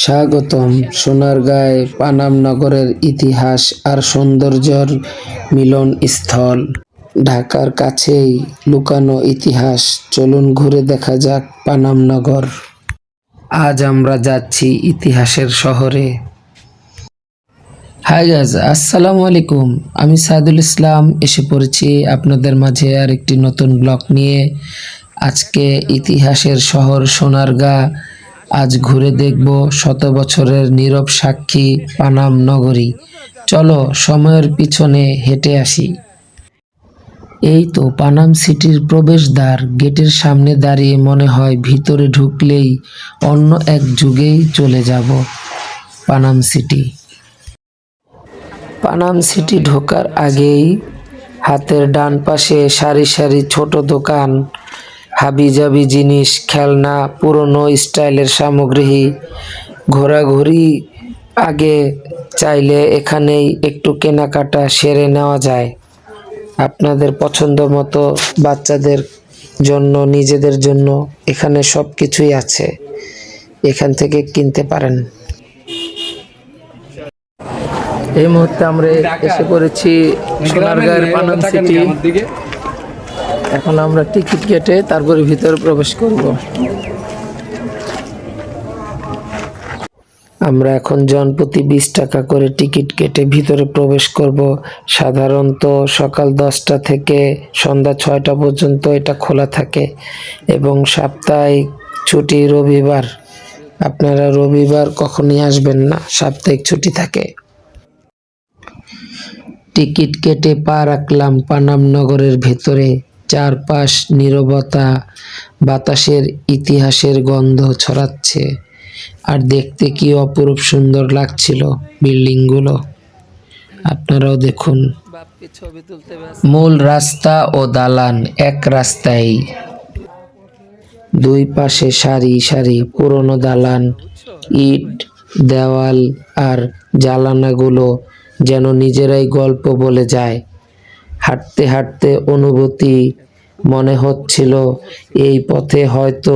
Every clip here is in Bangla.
স্বাগতম সোনারগাঁয়ে পানাম নগরের ইতিহাস আর সৌন্দর্যের মিলনস্থল। ঢাকার কাছেই লুকানো ইতিহাস, চলুন ঘুরে দেখা যাক পানাম নগর। আজ আমরা যাচ্ছি ইতিহাসের শহরে। হাই গাইজ, আসসালামু আলাইকুম। আমি সাইদুল ইসলাম এসে পড়েছি আপনাদের মাঝে আর একটি নতুন ব্লগ নিয়ে। আজকে ইতিহাসের শহর সোনারগাঁ আজ ঘুরে দেখব শত বছরের নীরব সাক্ষী পানাম নগরী। চলো সময়ের পিছনে হেঁটে আসি। এই তো পানাম সিটির প্রবেশদ্বার। গেটের সামনে দাঁড়িয়ে মনে হয় ভিতরে ঢুকলেই অন্য এক যুগেই চলে যাব। পানাম সিটি। পানাম সিটি ঢোকার আগেই হাতের ডান পাশে সারি সারি ছোট দোকান, হাবিজাবি জিনিস, খেলনা, পুরনো স্টাইলের সামগ্রী। ঘোরাঘুরি আগে চাইলে এখানেই একটু কেনাকাটা সেরে নেওয়া যায়। আপনাদের পছন্দ মতো, বাচ্চাদের জন্য, নিজেদের জন্য এখানে সব কিছুই আছে। এখান থেকে কিনতে পারেন। এই মুহূর্তে আমরা এসে পড়েছি সোনারগাঁয়ের পানাম সিটি। এখন আমরা টিকিট কেটে তারপরে ভিতরে প্রবেশ করব। আমরা এখন জনপ্রতি 20 টাকা করে টিকিট কেটে ভিতরে প্রবেশ করব। সাধারণত সকাল 10টা থেকে সন্ধ্যা 6টা পর্যন্ত এটা খোলা থাকে এবং সাপ্তাহিক ছুটি রবিবার। আপনারা রবিবার কখনই আসবেন না, সাপ্তাহিক ছুটি থাকে। টিকিট কেটে পা রাখলাম পানাম নগরের ভেতরে। চারপাশ নীরবতা, বাতাসের ইতিহাসের গন্ধ ছড়াচ্ছে। আর দেখতে কি অপরূপ সুন্দর লাগছিল বিল্ডিংগুলো। আপনারাও দেখুন। মূল রাস্তা ও দালান এক রাস্তায়। দুই পাশে সারি সারি পুরনো দালান, ইট, দেওয়াল আর জানালাগুলো যেন নিজেরাই গল্প বলে যায়। হাঁটতে হাঁটতে অনুভূতি মনে হচ্ছিল এই পথে হয়তো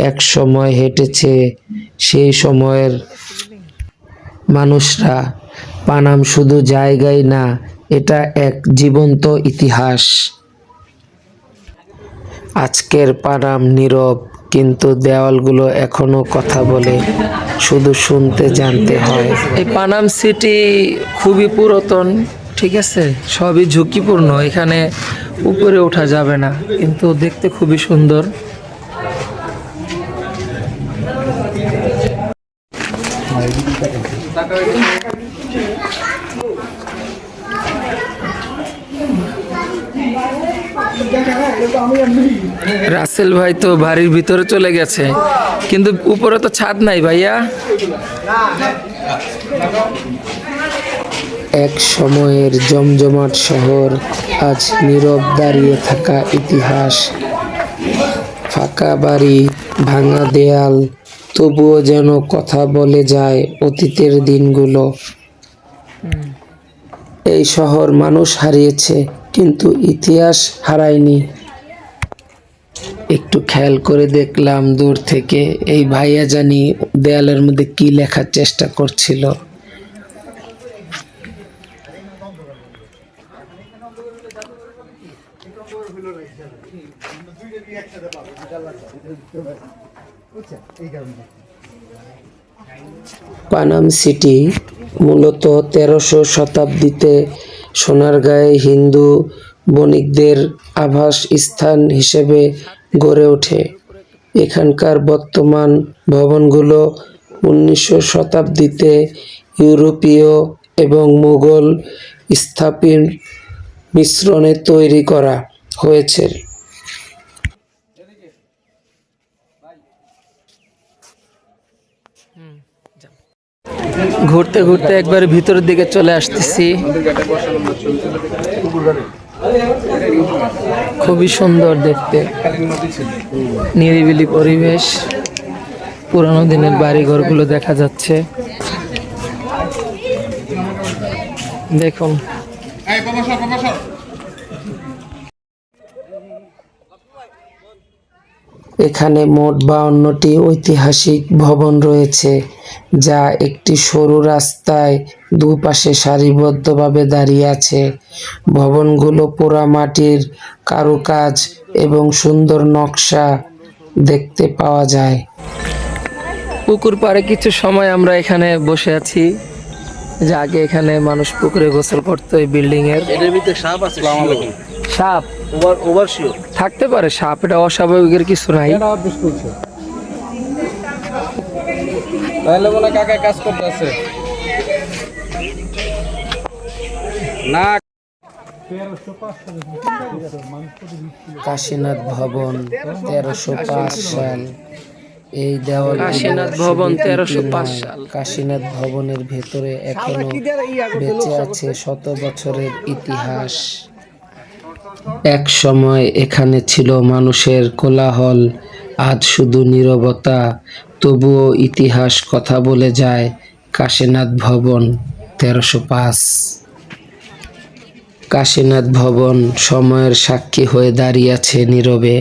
এক সময় হেঁটেছে সেই সময়ের মানুষরা। পানাম শুধু জায়গাই না, এটা এক জীবন্ত ইতিহাস। আজকের পানাম নীরব, কিন্তু দেওয়ালগুলো এখনো কথা বলে, শুধু শুনতে জানতে হয়। এই পানাম সিটি খুবই পুরাতন, ঠিক আছে, সবই ঝুঁকিপূর্ণ। এখানে উপরে ওঠা যাবে না, কিন্তু দেখতে খুবই সুন্দর। রাসেল ভাই তো বাড়ির ভিতরে চলে গেছে, কিন্তু উপরে তো ছাদ নাই ভাইয়া। এক সময়ের জমজমাট শহর, আজ নীরব দাঁড়িয়ে থাকা ইতিহাস। ফাঁকা বাড়ি, ভাঙা দেয়াল, তবুও যেন কথা বলে যায় অতীতের দিনগুলো। এই শহর মানুষ হারিয়েছে, কিন্তু ইতিহাস হারায়নি। একটু খেয়াল করে দেখলাম দূর থেকে এই ভাইয়া জানি দেয়ালের মধ্যে কি লেখার চেষ্টা করছিল। পানাম সিটি মূলত 1300 শতাব্দীতে সোনারগাঁয়ে হিন্দু বণিকদের আবাস স্থান হিসেবে গড়ে ওঠে। এখানকার বর্তমান ভবনগুলো 1900 শতাব্দীতে ইউরোপীয় এবং মুঘল স্থাপত্যের মিশ্রণে তৈরি করা হয়েছে। ঘুরতে ঘুরতে একবার ভিতরের দিকে চলে আসতেছি। খুবই সুন্দর দেখতে, নিরিবিলি পরিবেশ, পুরানো দিনের বাড়ি ঘরগুলো দেখা যাচ্ছে। দেখুন, এখানে মোট 52টি ঐতিহাসিক ভবন রয়েছে, যা একটি সরু রাস্তায় দুপাশে সারিবদ্ধভাবে দাঁড়িয়ে আছে। ভবনগুলো পোড়ামাটির কারুকাজ এবং সুন্দর নকশা দেখতে পাওয়া যায়। পুকুর পাড়ে কিছু সময় আমরা এখানে বসে আছি, যে আগে এখানে মানুষ পুকুরে গোসল করতো এই বিল্ডিং এর। এটার ভিতরে সাপ আছে। সাপ ওভার শিওর থাকতে পারে, সাপ এটা অস্বাভাবিকের কিছু নাই। তাহলে মনে কাকা কাজ করতেছে না। কাশীনাথ ভবন 1305 সাল। এই দেওয়াল কাশীনাথ ভবন 1305 সাল। কাশীনাথ ভবনের ভেতরে এখনো বেঁচে আছে শত বছরের ইতিহাস। এক সময় এখানে ছিল মানুষের কোলাহল, আজ শুধু নীরবতা। তবুও ইতিহাস কথা বলে যায়। কাশীনাথ ভবন 1305। কাশীনাথ ভবন সময়ের সাক্ষী হয়ে দাঁড়িয়ে আছে নীরবে।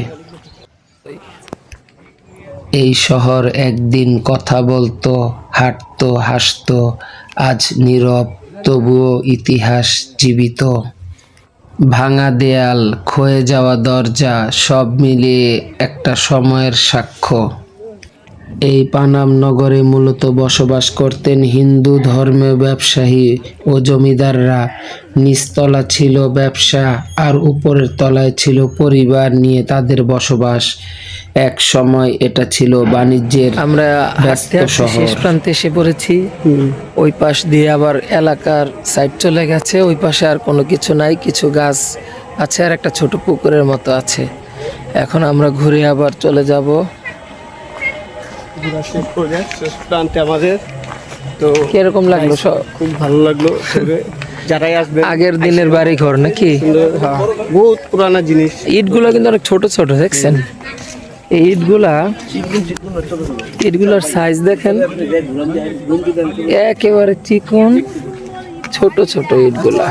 এই শহর একদিন কথা বলতো, হাঁটতো, হাসতো, আজ নীরব, তবুও ইতিহাস জীবিত। ভাঙা দেয়াল, ক্ষয়ে যাওয়া দরজা, সব মিলিয়ে একটা সময়ের সাক্ষ্য। এই পানাম নগরে মূলত বসবাস করতেন হিন্দু ধর্মীয় ব্যবসায়ী ও জমিদাররা। নিচতলা ছিল ব্যবসা আর উপরের তলায় ছিল পরিবার নিয়ে তাদের বসবাস। এক সময় এটা ছিল বাণিজ্যের আমরা ব্যস্ত শেষ শহর। প্রান্তে এসে পড়েছি। ওই পাশ দিয়ে আবার এলাকার সাইড চলে গেছে, ওই পাশে আর কোনো কিছু নাই, কিছু গাছ আছে আর একটা ছোট পুকুরের মতো আছে। এখন আমরা ঘুরে আবার চলে যাব। শেষ প্রান্তে আমাদের তো কিরকম লাগলো? খুব ভালো লাগলো। যারাই আসবে আগের দিনের বাড়ি ঘর নাকি? বহুত পুরানা জিনিস। ইটগুলো কিন্তু অনেক ছোট ছোট, দেখছেন এই ইটগুলোর সাইজ দেখেন, একেবারে চিকন ছোট ছোট ইটগুলা।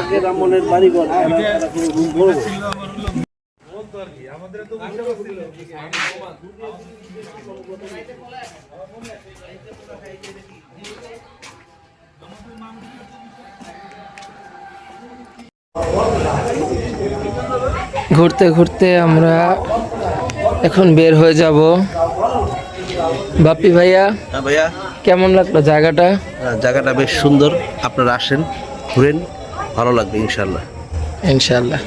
ঘুরতে ঘুরতে আমরা এখন বের হয়ে যাব। বাপ্পি ভাইয়া, ভাইয়া কেমন লাগলো জায়গাটা? জায়গাটা বেশ সুন্দর, আপনারা আসেন, ঘুরেন, ভালো লাগবে ইনশাল্লাহ। ইনশাল্লাহ।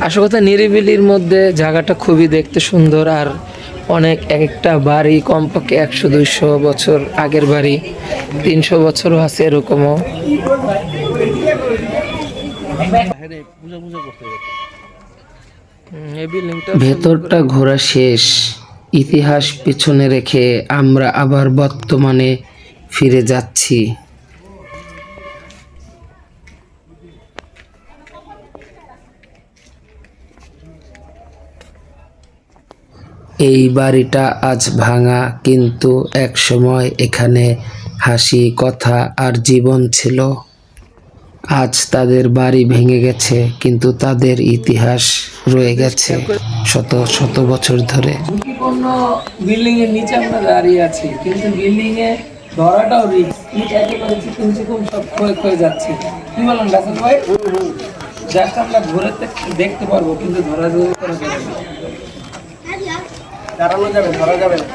আসল কথা, নিরিবিলির মধ্যে জায়গাটা খুবই দেখতে সুন্দর। আর অনেক একটা বাড়ি কমপক্ষে 100-200 বছর আগের বাড়ি, 300 বছরও আছে এরকমও। ভেতরটা ঘোরা শেষ, ইতিহাস পেছনে রেখে আমরা আবার বর্তমানে ফিরে যাচ্ছি। এই বাড়িটা আজ ভাঙা, কিন্তু একসময় এখানে হাসি, কথা আর জীবন ছিল। আজ তাদের বাড়ি ভেঙে গেছে, কিন্তু তাদের ইতিহাস রয়ে গেছে শত শত বছর ধরে। ঝুঁকিপূর্ণ বিল্ডিং এর নিচে আমরা দাঁড়িয়ে আছি, কিন্তু বিল্ডিং এ ধরাটাও রিস্ক। ইট একেবারে চিকন চিকন সব ক্ষয়ে যাচ্ছে। কি বলেন রাসেল ভাই? জাস্ট আমরা ঘুরে দেখতে পারবো, কিন্তু ধরা করা যাবে না। দাঁড়ানো যাবে, ধরা যাবে না।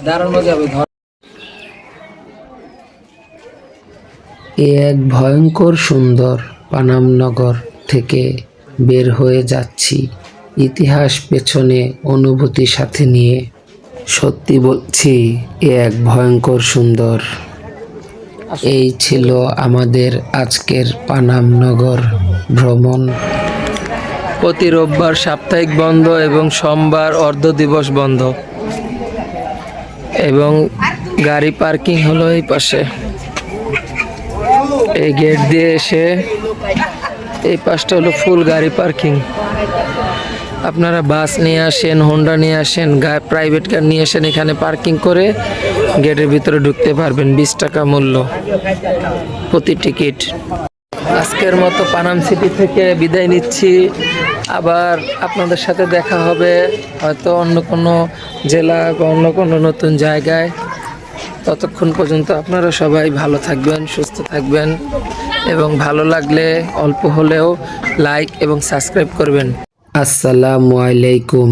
দাঁড়ানো যাবে, এ এক ভয়ঙ্কর সুন্দর পানাম নগর থেকে বের হয়ে যাচ্ছি, ইতিহাস পেছনে, অনুভূতি সাথে নিয়ে। সত্যি বলছি, এ এক ভয়ঙ্কর সুন্দর। এই ছিল আমাদের আজকের পানাম নগর ভ্রমণ। প্রতি রোববার সাপ্তাহিক বন্ধ এবং সোমবার অর্ধ দিবস বন্ধ, এবং গাড়ি পার্কিং হলো এই পাশে। এই গেট দিয়ে এসে এই পাশটা হলো ফুল গাড়ি পার্কিং। আপনারা বাস নিয়ে আসেন, হোন্ডা নিয়ে আসেন, প্রাইভেট কার নিয়ে আসেন, এখানে পার্কিং করে গেটের ভিতরে ঢুকতে পারবেন। 20 টাকা মূল্য প্রতি টিকিট। আজকের মতো পানাম সিটি থেকে বিদায় নিচ্ছি। আবার আপনাদের সাথে দেখা হবে হয়তো অন্য কোনো জেলা বা অন্য কোনো নতুন জায়গায়। ততক্ষণ পর্যন্ত আপনারা সবাই ভালো থাকবেন, সুস্থ থাকবেন এবং ভালো লাগলে অল্প হলেও লাইক এবং সাবস্ক্রাইব করবেন। আসসালামু আলাইকুম।